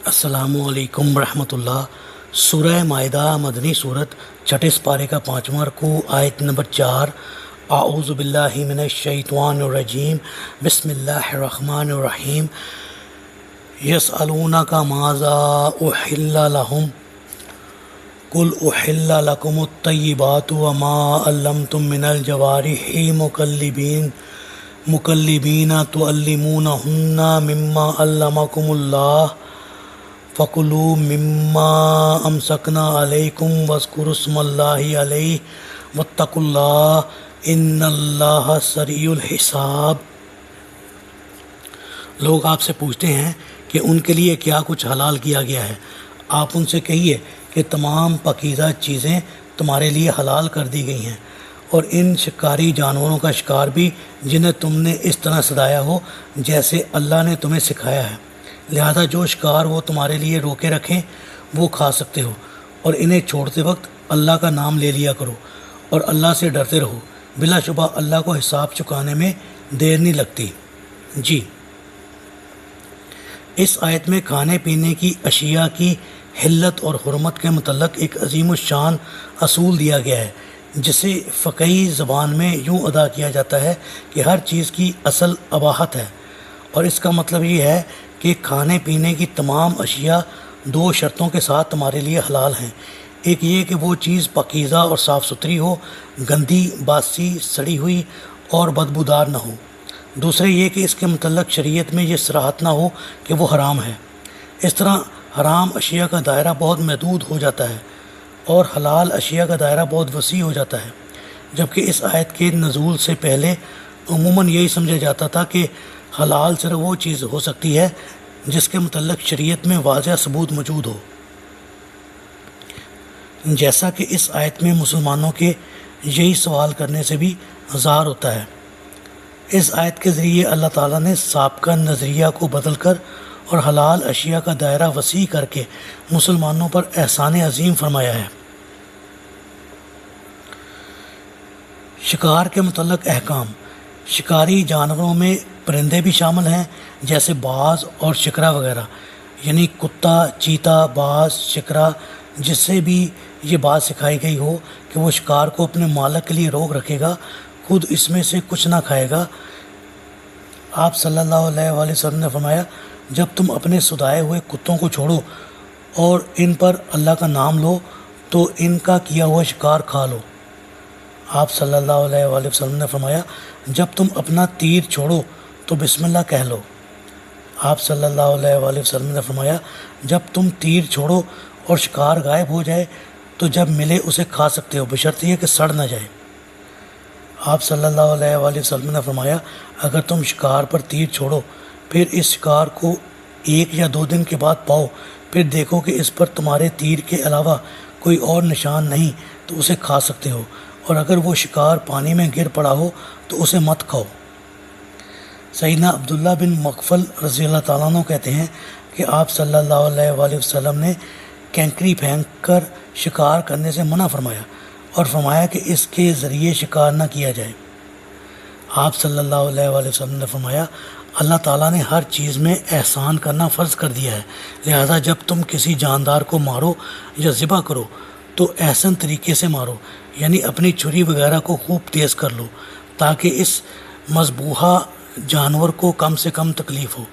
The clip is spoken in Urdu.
السلام علیکم ورحمۃ اللہ۔ سورہ مائدہ مدنی صورت، چھٹے سپارے کا 5واں رکوع، آیت نمبر 4۔ اعوذ باللہ من الشیطان الرجیم، بسم اللہ الرحمن الرحیم۔ یسألونک ماذا احل لہم قل احل لکم الطیبات وما علمتم من الجوارح مکلبین تعلمونہن مما علمکم اللہ فَكُلُوا مِمَّا أَمْسَكْنَا عَلَيْكُمْ وَاذْكُرُوا اسْمَ اللَّهِ عَلَيْهِ وَاتَّقُوا اللَّهَ إِنَّ اللَّهَ سَرِيعُ الْحِسَابِ۔ لوگ آپ سے پوچھتے ہیں کہ ان کے لیے کیا کچھ حلال کیا گیا ہے۔ آپ ان سے کہیے کہ تمام پاکیزہ چیزیں تمہارے لیے حلال کر دی گئی ہیں، اور ان شکاری جانوروں کا شکار بھی جنہیں تم نے اس طرح سدایا ہو جیسے اللہ نے تمہیں سکھایا ہے۔ لہذا جو شکار وہ تمہارے لیے روکے رکھیں وہ کھا سکتے ہو، اور انہیں چھوڑتے وقت اللہ کا نام لے لیا کرو اور اللہ سے ڈرتے رہو، بلا شبہ اللہ کو حساب چکانے میں دیر نہیں لگتی۔ جی، اس آیت میں کھانے پینے کی اشیاء کی حلت اور حرمت کے متعلق ایک عظیم الشان اصول دیا گیا ہے، جسے فقہی زبان میں یوں ادا کیا جاتا ہے کہ ہر چیز کی اصل اباحت ہے، اور اس کا مطلب یہ ہے کہ کھانے پینے کی تمام اشیاء دو شرطوں کے ساتھ تمہارے لیے حلال ہیں۔ ایک یہ کہ وہ چیز پاکیزہ اور صاف ستھری ہو، گندی، باسی، سڑی ہوئی اور بدبودار نہ ہو۔ دوسرے یہ کہ اس کے متعلق شریعت میں یہ صراحت نہ ہو کہ وہ حرام ہے۔ اس طرح حرام اشیاء کا دائرہ بہت محدود ہو جاتا ہے اور حلال اشیاء کا دائرہ بہت وسیع ہو جاتا ہے، جبکہ اس آیت کے نزول سے پہلے عموماً یہی سمجھا جاتا تھا کہ حلال صرف وہ چیز ہو سکتی ہے جس کے متعلق شریعت میں واضح ثبوت موجود ہو، جیسا کہ اس آیت میں مسلمانوں کے یہی سوال کرنے سے بھی ظاہر ہوتا ہے۔ اس آیت کے ذریعے اللہ تعالیٰ نے سابقہ نظریہ کو بدل کر اور حلال اشیاء کا دائرہ وسیع کر کے مسلمانوں پر احسان عظیم فرمایا ہے۔ شکار کے متعلق احکام۔ شکاری جانوروں میں پرندے بھی شامل ہیں، جیسے باز اور شکرا وغیرہ، یعنی کتا، چیتا، باز، شکرا، جس سے بھی یہ بات سکھائی گئی ہو کہ وہ شکار کو اپنے مالک کے لیے روک رکھے گا، خود اس میں سے کچھ نہ کھائے گا۔ آپ صلی اللہ علیہ وآلہ وسلم نے فرمایا، جب تم اپنے سدائے ہوئے کتوں کو چھوڑو اور ان پر اللہ کا نام لو تو ان کا کیا ہوا شکار کھا لو۔ آپ صلی اللہ علیہ وآلہ وسلم نے فرمایا، جب تم اپنا تیر چھوڑو تو بسم اللہ کہہ لو۔ آپ صلی اللہ علیہ وآلہ وسلم نے فرمایا، جب تم تیر چھوڑو اور شکار غائب ہو جائے تو جب ملے اسے کھا سکتے ہو، بشرط یہ کہ سڑ نہ جائے۔ آپ صلی اللہ علیہ وآلہ وسلم نے فرمایا، اگر تم شکار پر تیر چھوڑو، پھر اس شکار کو 1 یا 2 دن کے بعد پاؤ، پھر دیکھو کہ اس پر تمہارے تیر کے علاوہ کوئی اور نشان نہیں تو اسے کھا سکتے ہو، اور اگر وہ شکار پانی میں گر پڑا ہو تو اسے مت کھاؤ۔ سیدنا عبداللہ بن مغفل رضی اللہ تعالیٰ عنہ کہتے ہیں کہ آپ صلی اللہ علیہ وآلہ وسلم نے کینکری پھینک کر شکار کرنے سے منع فرمایا اور فرمایا کہ اس کے ذریعے شکار نہ کیا جائے۔ آپ صلی اللہ علیہ وآلہ وسلم نے فرمایا، اللہ تعالیٰ نے ہر چیز میں احسان کرنا فرض کر دیا ہے، لہذا جب تم کسی جاندار کو مارو یا ذبح کرو تو احسن طریقے سے مارو، یعنی اپنی چھری وغیرہ کو خوب تیز کر لو تاکہ اس مذبوحہ جانور کو کم سے کم تکلیف ہو۔